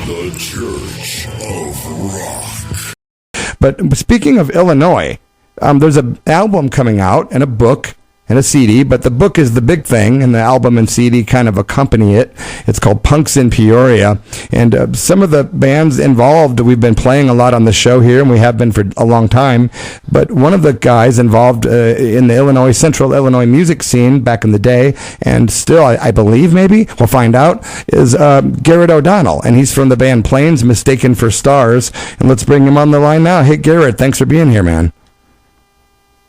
The Church of Rock. But speaking of Illinois, there's an album coming out and a book and a CD, but the book is the big thing, and the album and CD kind of accompany it. It's called Punks in Peoria, and some of the bands involved, we've been playing a lot on the show here, and we have been for a long time, but one of the guys involved in the Central Illinois music scene back in the day, and still, I believe maybe, we'll find out, is Garrett O'Donnell, and he's from the band Planes Mistaken for Stars, and let's bring him on the line now. Hey, Garrett, thanks for being here, man.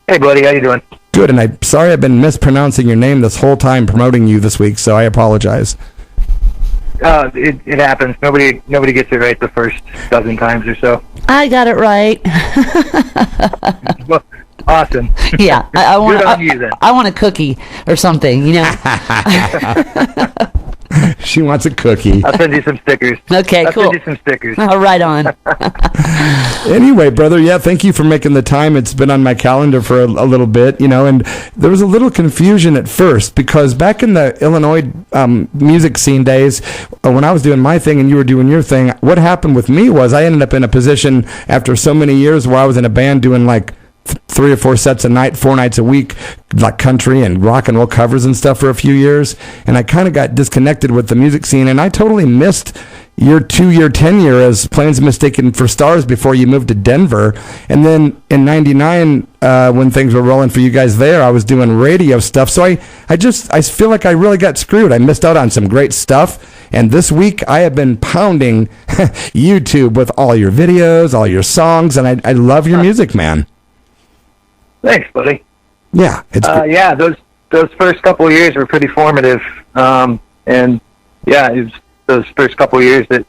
Hey, buddy, how you doing? Good, and I'm sorry I've been mispronouncing your name this whole time promoting you this week, so I apologize. It happens. Nobody gets it right the first dozen times or so. I got it right. Well, awesome. Yeah, I want. Good on you, then. I want a cookie or something, you know. She wants a cookie. I'll send you some stickers. Okay, I'll cool. send you some stickers. Oh, right on. Anyway, brother, yeah, thank you for making the time. It's been on my calendar for a little bit, you know, and there was a little confusion at first because back in the Illinois music scene days, when I was doing my thing and you were doing your thing, what happened with me was I ended up in a position after so many years where I was in a band doing like 3 or 4 sets a night, 4 nights a week, like country and rock and roll covers and stuff for a few years. And I kind of got disconnected with the music scene, and I totally missed your 2-year tenure as Planes Mistaken for Stars before you moved to Denver. And then in 99, when things were rolling for you guys there, I was doing radio stuff. So I feel like I really got screwed. I missed out on some great stuff. And this week I have been pounding YouTube with all your videos, all your songs, and I love your music, man. Thanks, buddy. Yeah, it's yeah. Those first couple of years were pretty formative, and yeah, it was those first couple of years that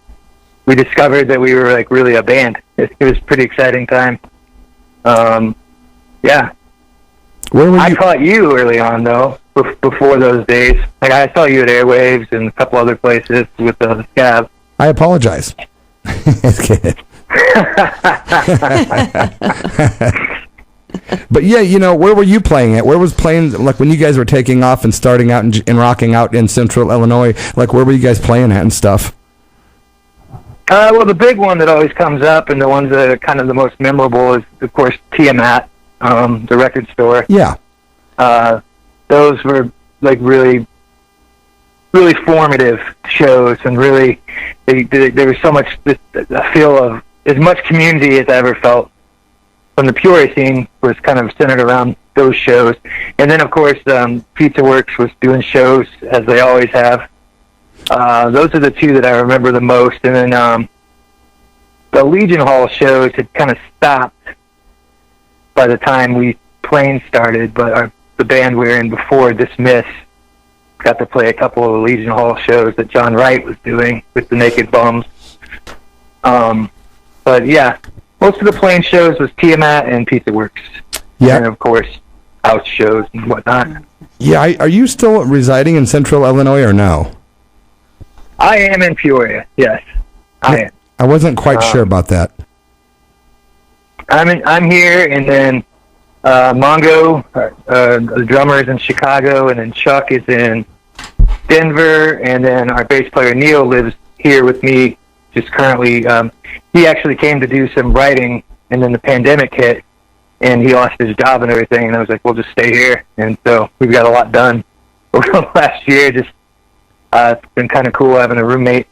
we discovered that we were like really a band. It was a pretty exciting time. Yeah. Where were you? I caught you early on though, before those days. Like I saw you at Airwaves and a couple other places with the Scab. I apologize. But yeah, you know, where were you playing at? Where was playing, like when you guys were taking off and starting out and rocking out in Central Illinois, like where were you guys playing at and stuff? Well, the big one that always comes up and the ones that are kind of the most memorable is, of course, Tiamat, the record store. Yeah. Those were like really, really formative shows, and really, there was so much, a feel of as much community as I ever felt from the Peoria scene was kind of centered around those shows. And then, of course, Pizza Works was doing shows, as they always have. Those are the two that I remember the most. And then the Legion Hall shows had kind of stopped by the time Planes started, but the band we were in before, Dismiss, got to play a couple of the Legion Hall shows that John Wright was doing with the Naked Bums. But yeah, most of the Planes shows was Tiamat and Pizza Works. Yeah. And, of course, house shows and whatnot. Yeah, are you still residing in Central Illinois or no? I am in Peoria, yes. I am. I wasn't quite sure about that. I'm here, and then Mongo, the drummer, is in Chicago, and then Chuck is in Denver, and then our bass player Neil lives here with me just currently. He actually came to do some writing, and then the pandemic hit, and he lost his job and everything, and I was like, we'll just stay here. And so we've got a lot done over the last year. Just it's been kind of cool having a roommate.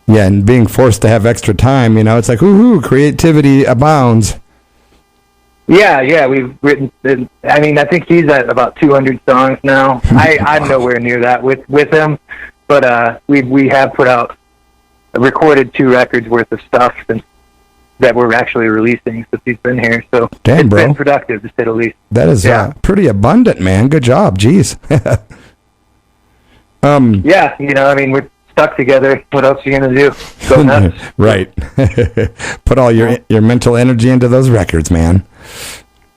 Yeah, and being forced to have extra time, you know, it's like, woohoo, creativity abounds. Yeah, we've written, I mean, I think he's at about 200 songs now. I'm nowhere near that with him, but we have recorded 2 records worth of stuff that we're actually releasing since he's been here. So it's been productive, to say the least. That is pretty abundant, man. Good job. Jeez. Yeah, you know, I mean, we're stuck together. What else are you going to do? Go nuts. Right. Put all your mental energy into those records, man.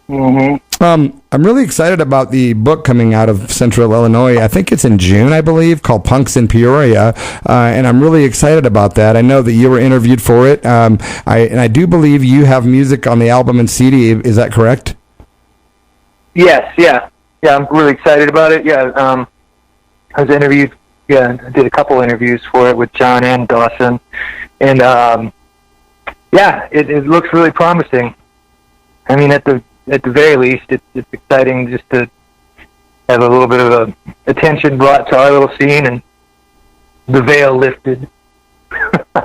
Mm-hmm. I'm really excited about the book coming out of Central Illinois. I think it's in June, I believe, called Punks in Peoria, and I'm really excited about that. I know that you were interviewed for it, and I do believe you have music on the album and CD. Is that correct? Yes, yeah. I'm really excited about it. Yeah, I was interviewed. Yeah, I did a couple interviews for it with John and Dawson, And yeah, it looks really promising. I mean, at the very least, it's exciting just to have a little bit of attention brought to our little scene and the veil lifted.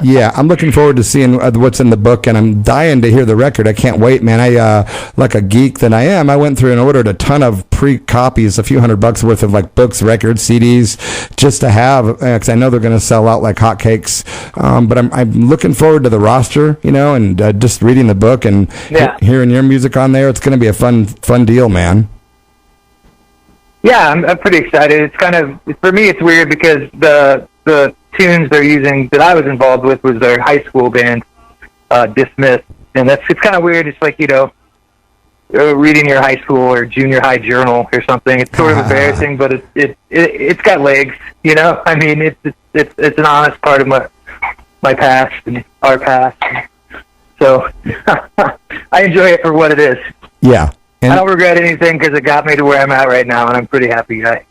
Yeah, I'm looking forward to seeing what's in the book, and I'm dying to hear the record. I can't wait, man. I, like a geek that I am, I went through and ordered a ton of pre-copies, a few $100 worth of like books, records, CDs, just to have, because I know they're going to sell out like hotcakes. But I'm looking forward to the roster, you know, and just reading the book and hearing your music on there. It's going to be a fun deal, man. Yeah, I'm pretty excited. It's kind of, for me, it's weird because the tunes they're using that I was involved with was their high school band, Dismissed, and it's kind of weird. It's like, you know, reading your high school or junior high journal or something. It's sort of embarrassing, but it's got legs, you know. I mean, it's an honest part of my past and our past. So I enjoy it for what it is. Yeah. I don't regret anything because it got me to where I'm at right now, and I'm a pretty happy guy.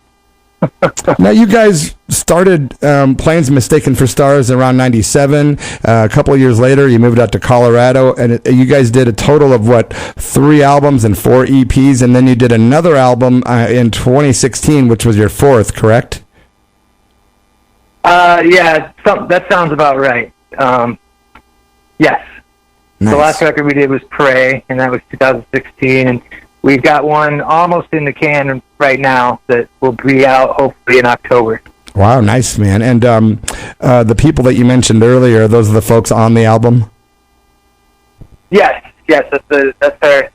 Now, you guys started Planes Mistaken for Stars around 97. A couple of years later, you moved out to Colorado, and you guys did a total of, 3 albums and 4 EPs, and then you did another album in 2016, which was your 4th, correct? Yeah, that sounds about right. Yes. Nice. The last record we did was Pray, and that was 2016, and we've got one almost in the can right now that will be out hopefully in October. Wow, nice, man. And the people that you mentioned earlier, those are the folks on the album? Yes, that's our,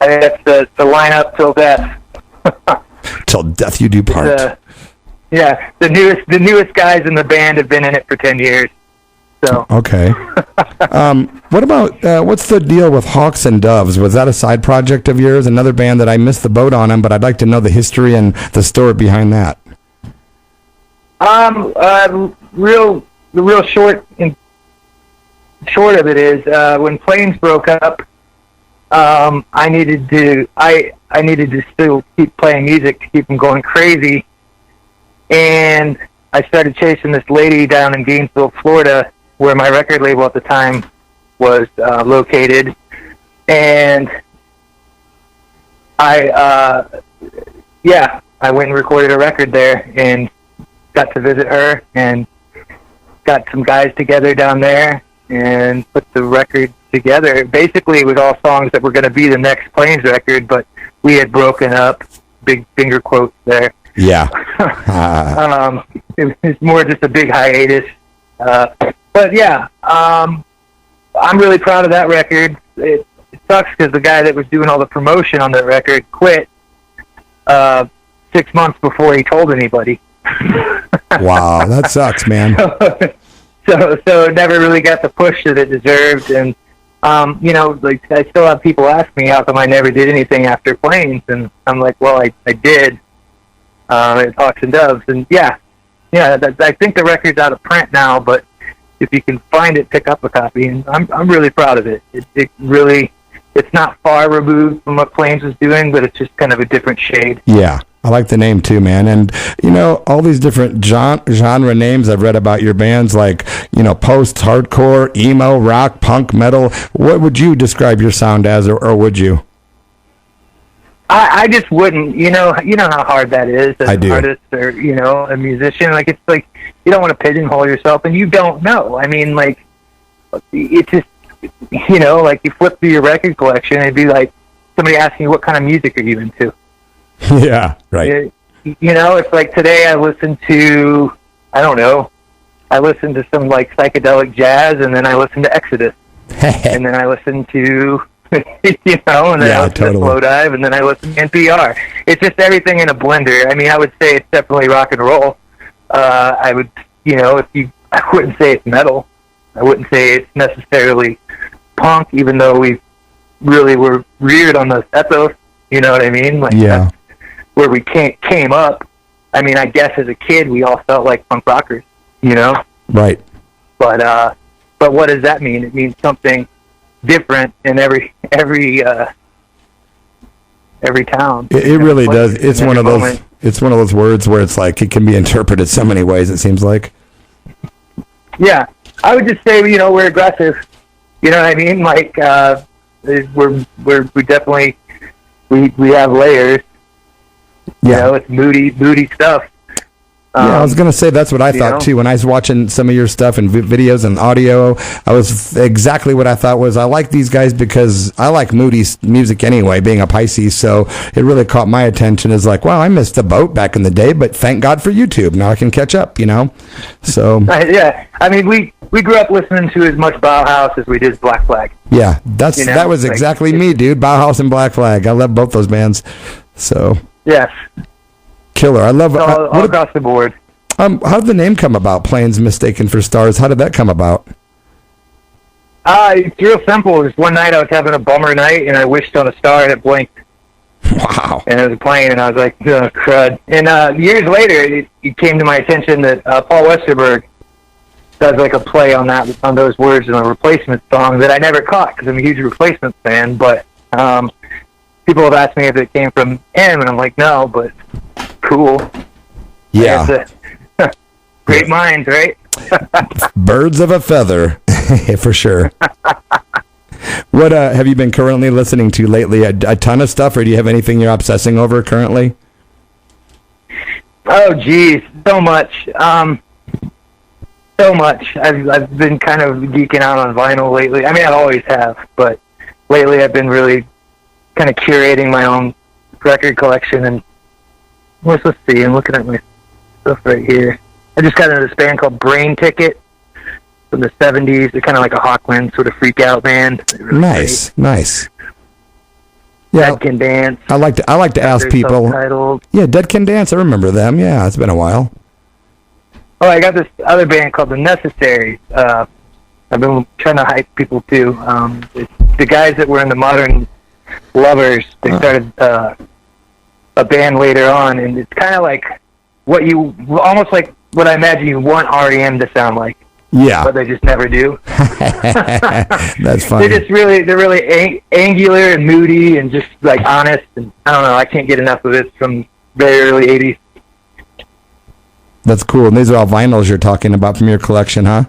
I think that's the lineup till death. Till death you do part. Yeah, the newest guys in the band have been in it for 10 years. So. Okay. What about what's the deal with Hawks and Doves? Was that a side project of yours? Another band that I missed the boat on them, but I'd like to know the history and the story behind that. The real short of it is when Planes broke up, I needed to still keep playing music to keep them going crazy, and I started chasing this lady down in Gainesville, Florida, where my record label at the time was located, and I went and recorded a record there and got to visit her and got some guys together down there and put the record together. Basically, it was all songs that were going to be the next Planes record, but we had broken up, big finger quotes there. Yeah. It was more just a big hiatus. But yeah, I'm really proud of that record. It sucks because the guy that was doing all the promotion on that record quit 6 months before he told anybody. Wow, that sucks, man. So it never really got the push that it deserved. And, you know, like I still have people ask me how come I never did anything after Planes. And I'm like, well, I did. It's Hawks and Doves. And yeah, I think the record's out of print now, but if you can find it, pick up a copy. And I'm really proud of it. It really, it's not far removed from what Planes was doing, but it's just kind of a different shade. Yeah. I like the name too, man. And, you know, all these different genre names I've read about your bands, like, you know, post, hardcore, emo, rock, punk, metal. What would you describe your sound as, or would you? I just wouldn't. You know how hard that is as an artist or, you know, a musician. Like, it's like you don't want to pigeonhole yourself, and you don't know. I mean, like, it's just, you know, like you flip through your record collection, and it'd be like somebody asking you, what kind of music are you into? Yeah, right. You know, it's like today I listened to, I don't know, I listened to some like psychedelic jazz, and then I listened to Exodus, and then I listened to, you know, and then I listened to Slow Dive, and then I listened to NPR. It's just everything in a blender. I mean, I would say it's definitely rock and roll. I would, you know, I wouldn't say it's metal. I wouldn't say it's necessarily punk, even though we really were reared on the ethos. You know what I mean? Like, yeah. Where we came up. I mean, I guess as a kid we all felt like punk rockers, you know? Right. But what does that mean? It means something different in every town. It really does. It's one of those moment. It's one of those words where it's like it can be interpreted so many ways, it seems like. Yeah. I would just say, we're aggressive. You know what I mean? Like, we definitely, we have layers. Yeah. It's moody stuff. Yeah, I was going to say that's what I thought too. When I was watching some of your stuff and videos and audio, I was exactly what I thought was I like these guys because I like moody music anyway, being a Pisces. So it really caught my attention as like, wow, I missed the boat back in the day, but thank God for YouTube. Now I can catch up, So yeah, I mean, we grew up listening to as much Bauhaus as we did Black Flag. Yeah, that was exactly me, dude. Bauhaus and Black Flag. I love both those bands. So yes. Killer. I love all across the board. How did the name come about? Planes Mistaken for Stars. How did that come about? It's real simple. Just one night I was having a bummer night, and I wished on a star, and it blinked. Wow. And it was a plane, and I was like, oh, crud. And years later, it came to my attention that Paul Westerberg does like a play on those words in a Replacement song that I never caught because I'm a huge Replacement fan. But people have asked me if it came from him, and I'm like, no, but cool. Yeah. Great minds, right? Birds of a feather, for sure. What have you been currently listening to lately? A ton of stuff, or do you have anything you're obsessing over currently? Oh, geez, so much. So much. I've been kind of geeking out on vinyl lately. I mean, I always have, but lately I've been really kind of curating my own record collection. And let's see, I'm looking at my stuff right here. I just got into this band called Brain Ticket from the 70s. They're kind of like a Hawkwind sort of freak out band. Really nice. Yeah, Dead Can Dance. I like to ask people. Subtitled. Yeah, Dead Can Dance. I remember them. Yeah, it's been a while. Oh, I got this other band called The Necessaries. I've been trying to hype people too. It's the guys that were in the Modern Lovers. They started a band later on, and it's kind of like almost like what I imagine you want REM to sound like. Yeah, but they just never do. That's funny. They're really angular and moody and just like honest. And I don't know. I can't get enough of it from very early '80s. That's cool. And these are all vinyls you're talking about from your collection, huh?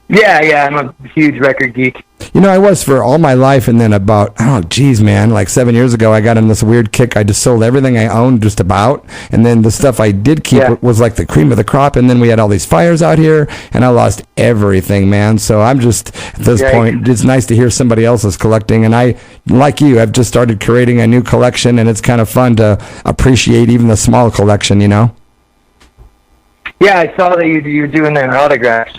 Yeah, I'm a huge record geek. I was for all my life, and then about, like 7 years ago, I got in this weird kick. I just sold everything I owned just about, and then the stuff I did keep was like the cream of the crop, and then we had all these fires out here, and I lost everything, man. So I'm just, at this point, it's nice to hear somebody else is collecting, and I, like you, I've just started creating a new collection, and it's kind of fun to appreciate even the small collection, Yeah, I saw that you were doing their autographs.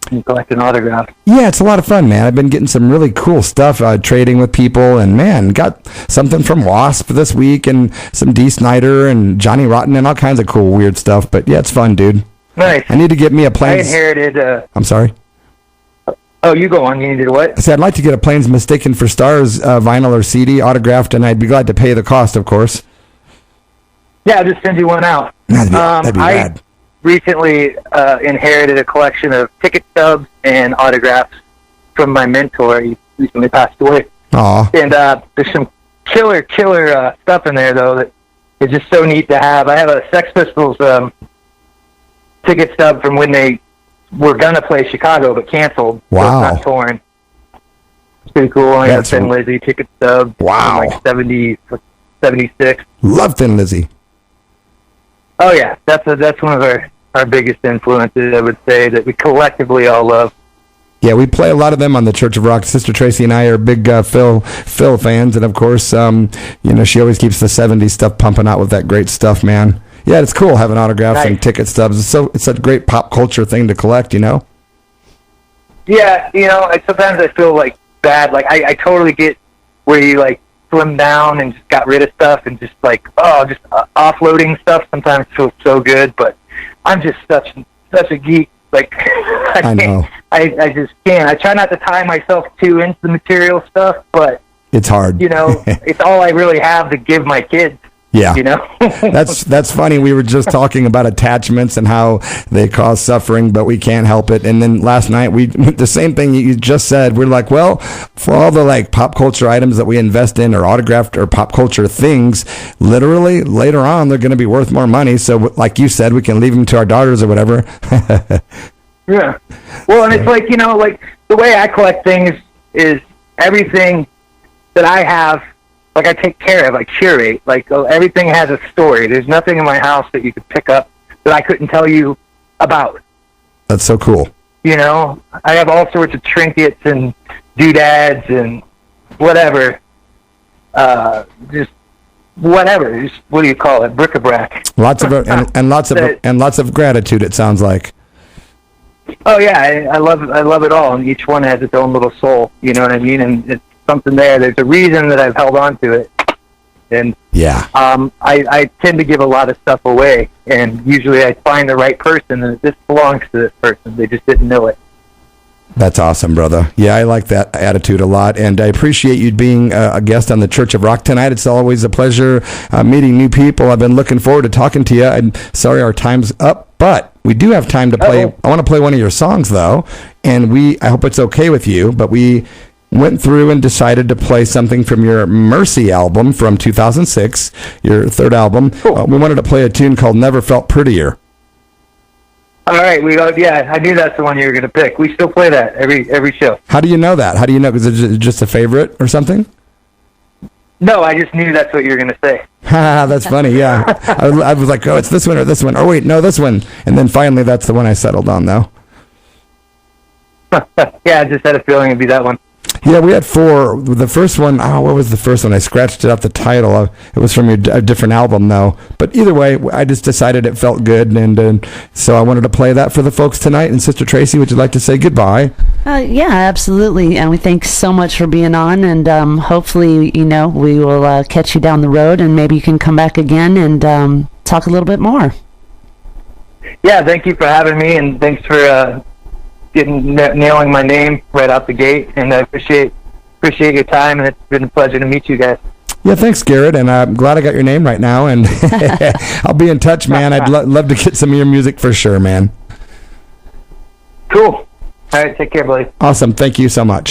You collecting autographs. Yeah, it's a lot of fun, man. I've been getting some really cool stuff, trading with people, and man, got something from Wasp this week, and some Dee Snider and Johnny Rotten, and all kinds of cool, weird stuff. But yeah, it's fun, dude. Nice. I need to get me a Planes. I inherited. I'm sorry. Oh, you go on. You needed what? I said I'd like to get a Planes Mistaken for Stars vinyl or CD autographed, and I'd be glad to pay the cost, of course. Yeah, I'll just send you one out. That'd be rad. Recently inherited a collection of ticket stubs and autographs from my mentor. He recently passed away. Aw. And there's some killer stuff in there, though, that is just so neat to have. I have a Sex Pistols ticket stub from when they were going to play Chicago but canceled. Wow. So it's not torn. It's pretty cool. I got a Thin Lizzy ticket stub. Wow. From like 76. Love Thin Lizzy. Oh, yeah. That's one of our biggest influences, I would say, that we collectively all love. Yeah, we play a lot of them on the Church of Rock. Sister Tracy and I are big Phil fans, and of course, she always keeps the 70s stuff pumping out with that great stuff, man. Yeah, it's cool having autographs and ticket stubs. It's a great pop culture thing to collect, Yeah, sometimes I feel like bad. Like I totally get where you like slim down and just got rid of stuff and just like offloading stuff sometimes feels so good, but I'm just such a geek. Like I know. I just can't. I try not to tie myself too into the material stuff, but it's hard. It's all I really have to give my kids. Yeah. That's funny. We were just talking about attachments and how they cause suffering, but we can't help it. And then last night the same thing you just said. We're like, well, for all the like pop culture items that we invest in or autographed or pop culture things, literally later on they're going to be worth more money. So like you said, we can leave them to our daughters or whatever. Yeah. Well, and it's like, you know, like the way I collect things is everything that I have, like I take care of, I curate. Like everything has a story. There's nothing in my house that you could pick up that I couldn't tell you about. That's so cool. You know, I have all sorts of trinkets and doodads and whatever. Just whatever. Just, what do you call it? Bric-a-brac. Lots of lots of gratitude. It sounds like. Oh yeah, I love it all, and each one has its own little soul. You know what I mean? And it's something there. There's a reason that I've held on to it, and yeah. I tend to give a lot of stuff away, and usually I find the right person, and this belongs to this person. They just didn't know it. That's awesome, brother. Yeah, I like that attitude a lot, and I appreciate you being a guest on the Church of Rock tonight. It's always a pleasure meeting new people. I've been looking forward to talking to you. I'm sorry our time's up, but we do have time to play. I want to play one of your songs, though, and I hope it's okay with you, but we went through and decided to play something from your Mercy album from 2006, your third album. Cool. We wanted to play a tune called Never Felt Prettier. All right, yeah, I knew that's the one you were going to pick. We still play that every show. How do you know that? How do you know? Is it just a favorite or something? No, I just knew that's what you were going to say. That's funny, yeah. I was like, oh, it's this one or this one. Oh, wait, no, this one. And then finally, that's the one I settled on, though. Yeah, I just had a feeling it'd be that one. Yeah, we had 4. The first one, what was the first one? I scratched it off the title. It was from a different album, though. But either way, I just decided it felt good, and so I wanted to play that for the folks tonight. And Sister Tracy, would you like to say goodbye? Yeah, absolutely. And we thanks so much for being on, and hopefully, you know, we will catch you down the road, and maybe you can come back again and talk a little bit more. Yeah, thank you for having me, and thanks for nailing my name right out the gate, and I appreciate your time, and it's been a pleasure to meet you guys. Yeah, thanks, Garrett, and I'm glad I got your name right now, and I'll be in touch, man. I'd love to get some of your music for sure, man. Cool. All right, take care, buddy. Awesome. Thank you so much.